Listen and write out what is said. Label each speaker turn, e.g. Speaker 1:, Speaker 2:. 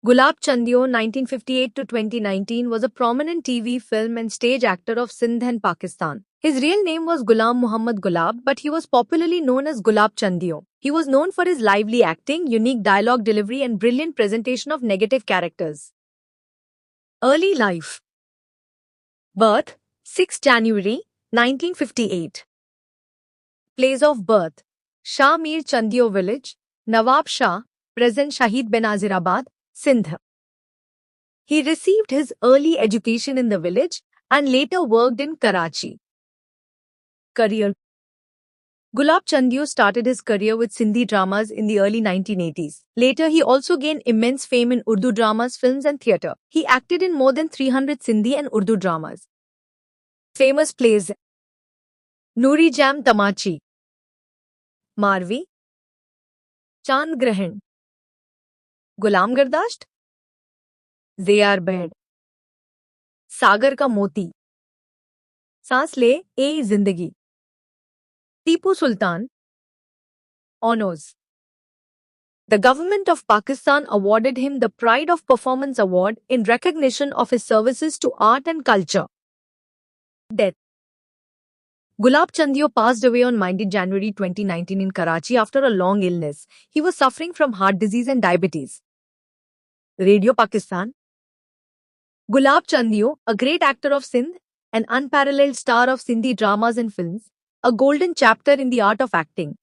Speaker 1: Gulab Chandio, 1958 to 2019, was a prominent TV, film, and stage actor of Sindh and Pakistan. His real name was Ghulam Muhammad Gulab, but he was popularly known as Gulab Chandio. He was known for his lively acting, unique dialogue delivery, and brilliant presentation of negative characters. Early life. Birth: 6 January 1958. Place of birth: Shah Mir Chandio village, Nawab Shah, present Shahid Benazirabad, Sindh. He received his early education in the village and later worked in Karachi. Career: Gulab Chandio started his career with Sindhi dramas in the early 1980s. Later, he also gained immense fame in Urdu dramas, films, and theatre. He acted in more than 300 Sindhi and Urdu dramas. Famous plays: Noori Jam Tamachi, Marvi, Chand Grahan, Gulam Gardasht, Zayar Bed, Sagar Ka Moti, सांस ले ए जिंदगी, Tipu Sultan. Honors. The government of Pakistan awarded him the Pride of Performance Award in recognition of his services to art and culture. Death. Gulab Chandio passed away on 19 January 2019 in Karachi after a long illness. He was suffering from heart disease and diabetes. Radio Pakistan. Gulab Chandio, a great actor of Sindh, an unparalleled star of Sindhi dramas and films, a golden chapter in the art of acting.